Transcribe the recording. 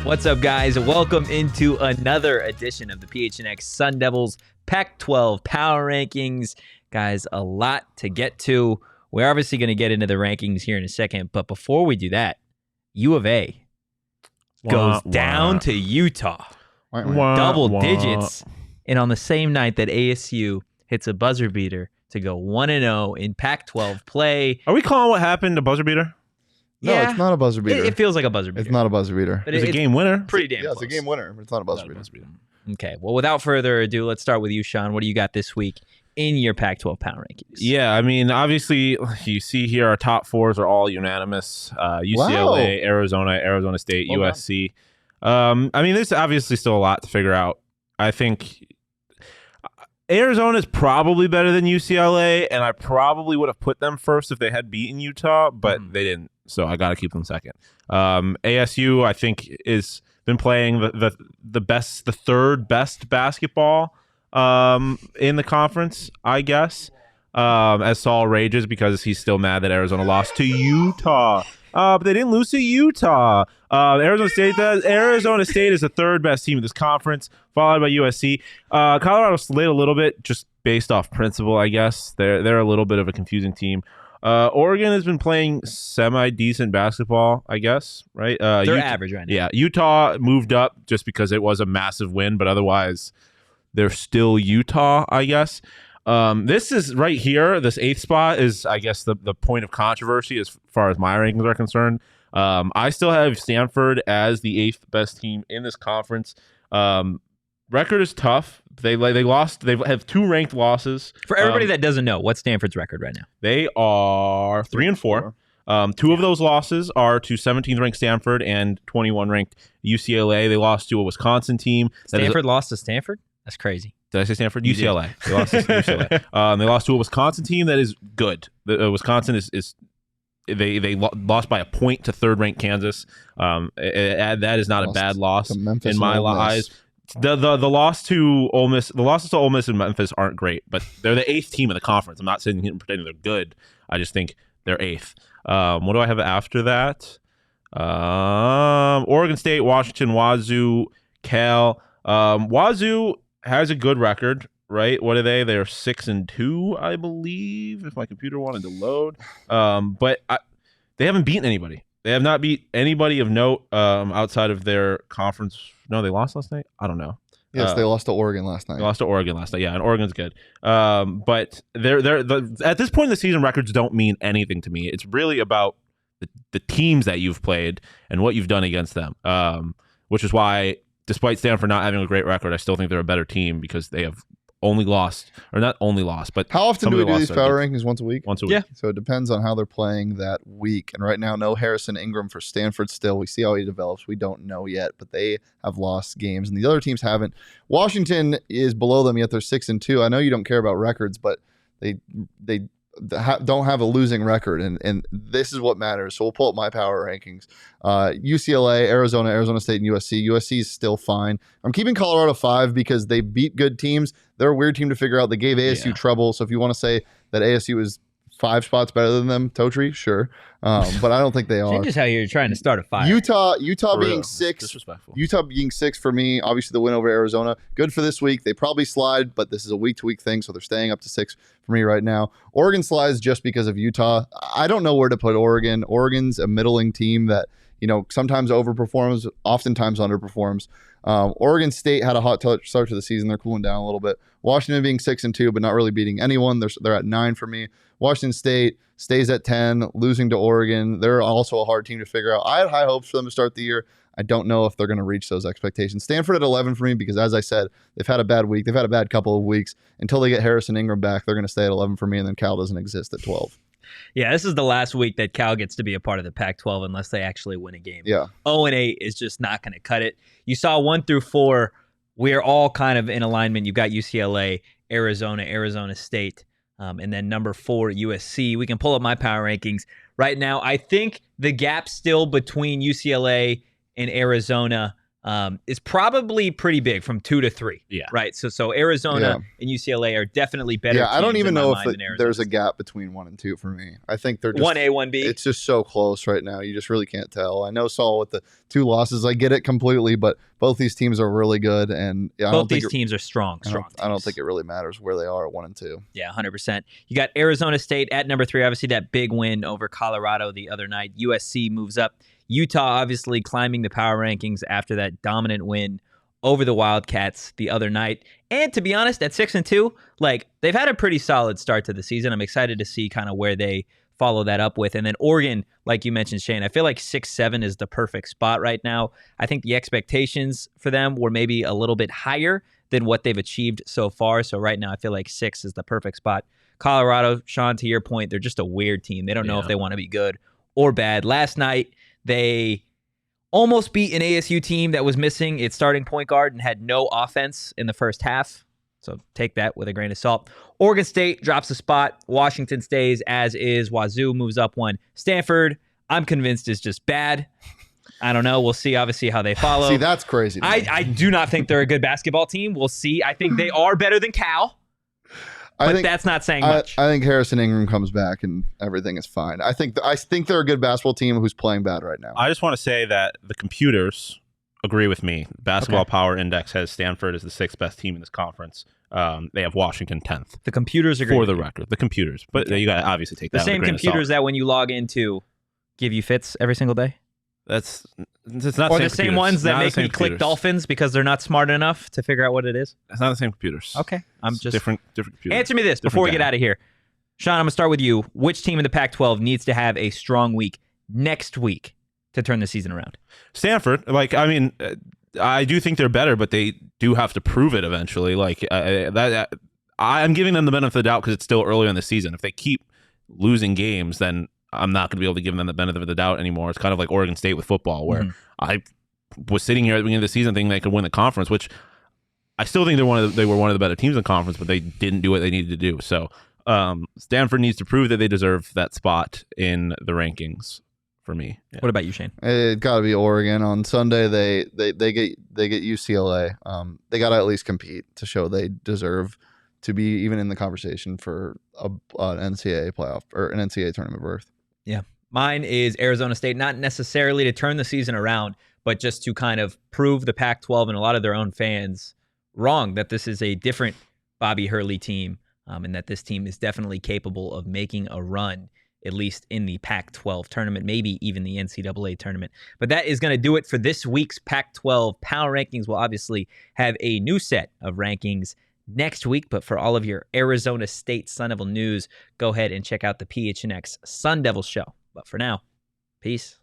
What's up, guys? Welcome into another edition of the PHNX Sun Devils Pac-12 Power Rankings. Guys, a lot to get to. We're obviously going to get into the rankings here in a second, but before we do that, U of A goes down to Utah. Double digits. And on the same night that ASU hits a buzzer beater to go 1-0 in Pac-12 play. Are we calling what happened a buzzer beater? No, Yeah, it's not a buzzer beater. It feels like a buzzer beater. It's not a buzzer beater. But It's a game winner. Pretty damn close. It's a game winner, but it's not a buzzer beater. Okay, well, without further ado, let's start with you, Sean. What do you got this week in your Pac-12 Power Rankings? Yeah, I mean, obviously, you see here our top fours are all unanimous. UCLA, Arizona State, USC. I mean, there's obviously still a lot to figure out. I think Arizona is probably better than UCLA, and I probably would have put them first if they had beaten Utah, but they didn't, so I got to keep them second. ASU, I think, is been playing the third best basketball in the conference, I guess, as Saul rages because he's still mad that Arizona lost to Utah. But they didn't lose to Utah. Arizona State is the third best team in this conference, followed by USC. Colorado slid a little bit just based off principle, I guess. They're a little bit of a confusing team. Oregon has been playing semi-decent basketball, I guess, right? They're average right now. Yeah, Utah moved up just because it was a massive win, but otherwise they're still Utah, I guess. This is right here. This 8th spot is, I guess, the point of controversy as far as my rankings are concerned. I still have Stanford as the 8th best team in this conference. Record is tough. They lost. They have 2 ranked losses. For everybody that doesn't know, what's Stanford's record right now? They are 3-4. 2 of those losses are to 17th ranked Stanford and 21 ranked UCLA. They lost to a Wisconsin team. Stanford lost to Stanford? That's crazy. Did I say Stanford? UCLA. They lost to UCLA. They lost to a Wisconsin team that is good. Wisconsin is they lost by a point to 3rd-ranked Kansas. That is not a bad loss in my eyes. The loss to Ole Miss, the losses to Ole Miss and Memphis aren't great, but they're the 8th team in the conference. I'm not sitting here pretending they're good. I just think they're 8th. What do I have after that? Oregon State, Washington, Wazoo, Cal. Wazoo has a good record, right? What are they? They're 6-2, I believe, if my computer wanted to load. But they haven't beaten anybody. They have not beat anybody of note outside of their conference. No, they lost last night? I don't know. Yes, they lost to Oregon last night. They lost to Oregon last night. Yeah, and Oregon's good. But at this point in the season, records don't mean anything to me. It's really about the teams that you've played and what you've done against them, which is why, despite Stanford not having a great record, I still think they're a better team because they have only lost, or not only lost, but how often do we do these power rankings? Once a week? Once a week. Yeah. So it depends on how they're playing that week. And right now, no Harrison Ingram for Stanford still. We see how he develops. We don't know yet, but they have lost games, and the other teams haven't. Washington is below them, yet they're 6-2. I know you don't care about records, but they don't have a losing record, and this is what matters. So we'll pull up my power rankings. UCLA, Arizona State, and USC. USC is still fine. I'm keeping Colorado 5 because they beat good teams. They're a weird team to figure out. They gave ASU trouble. So if you want to say that ASU is 5 spots better than them, Totri, sure. But I don't think they are. Changes how you're trying to start a fire. Utah being 6. Disrespectful. Utah being 6 for me. Obviously, the win over Arizona. Good for this week. They probably slide, but this is a week-to-week thing, so they're staying up to 6 for me right now. Oregon slides just because of Utah. I don't know where to put Oregon. Oregon's a middling team that, sometimes overperforms, oftentimes underperforms. Oregon State had a hot start to the season. They're cooling down a little bit. Washington being 6-2, but not really beating anyone. They're at 9 for me. Washington State stays at 10, losing to Oregon. They're also a hard team to figure out. I had high hopes for them to start the year. I don't know if they're going to reach those expectations. Stanford at 11 for me because, as I said, they've had a bad week. They've had a bad couple of weeks. Until they get Harrison Ingram back, they're going to stay at 11 for me, and then Cal doesn't exist at 12. Yeah, this is the last week that Cal gets to be a part of the Pac-12 unless they actually win a game. Yeah. 0-8 is just not going to cut it. You saw 1 through 4. We're all kind of in alignment. You've got UCLA, Arizona State, and then number 4, USC. We can pull up my power rankings right now. I think the gap still between UCLA and Arizona is probably pretty big from 2 to 3. Yeah. Right. So Arizona and UCLA are definitely better. Yeah, I don't teams even in my know mind if than there's a State. gap between 1 and 2 for me. I think they're just 1A, 1B. It's just so close right now. You just really can't tell. I know Saul with the 2 losses. I get it completely, but both these teams are really good, and both these teams are strong. I don't think it really matters where they are at 1 and 2. Yeah, 100%. You got Arizona State at number 3. Obviously, that big win over Colorado the other night. USC moves up. Utah obviously climbing the power rankings after that dominant win over the Wildcats the other night. And to be honest, at 6 and 2, like they've had a pretty solid start to the season. I'm excited to see kind of where they follow that up with. And then Oregon, like you mentioned, Shane, I feel like 6-7 is the perfect spot right now. I think the expectations for them were maybe a little bit higher than what they've achieved so far. So right now, I feel like 6 is the perfect spot. Colorado, Sean, to your point, they're just a weird team. They don't know if they want to be good or bad. Last night, they almost beat an ASU team that was missing its starting point guard and had no offense in the first half. So take that with a grain of salt. Oregon State drops a spot. Washington stays as is. Wazoo moves up 1. Stanford, I'm convinced, is just bad. I don't know. We'll see, obviously, how they follow. See, that's crazy. I do not think they're a good basketball team. We'll see. I think they are better than Cal. But that's not saying much. I think Harrison Ingram comes back and everything is fine. I think they're a good basketball team who's playing bad right now. I just want to say that the computers agree with me. Basketball Power Index has Stanford as the 6th best team in this conference. They have Washington 10th. The computers agree for the record. The computers, but you got to obviously take that. The same computers that when you log into give you fits every single day. It's not. Or the same ones that make me click dolphins because they're not smart enough to figure out what it is. It's not the same computers. Okay, it's just different computers. Answer me this before we get out of here, Sean. I'm gonna start with you. Which team in the Pac-12 needs to have a strong week next week to turn the season around? Stanford. I do think they're better, but they do have to prove it eventually. I'm giving them the benefit of the doubt because it's still early in the season. If they keep losing games, then I'm not going to be able to give them the benefit of the doubt anymore. It's kind of like Oregon State with football, where I was sitting here at the beginning of the season thinking they could win the conference, which I still think they were one of the better teams in the conference, but they didn't do what they needed to do. So Stanford needs to prove that they deserve that spot in the rankings for me. Yeah. What about you, Shane? It got to be Oregon. On Sunday, they get UCLA. They got to at least compete to show they deserve to be even in the conversation for an NCAA playoff or an NCAA tournament berth. Yeah. Mine is Arizona State, not necessarily to turn the season around, but just to kind of prove the Pac-12 and a lot of their own fans wrong, that this is a different Bobby Hurley team, and that this team is definitely capable of making a run, at least in the Pac-12 tournament, maybe even the NCAA tournament. But that is going to do it for this week's Pac-12 Power Rankings. We'll obviously have a new set of rankings next week, but for all of your Arizona State Sun Devil news, go ahead and check out the PHNX Sun Devils show. But for now, peace.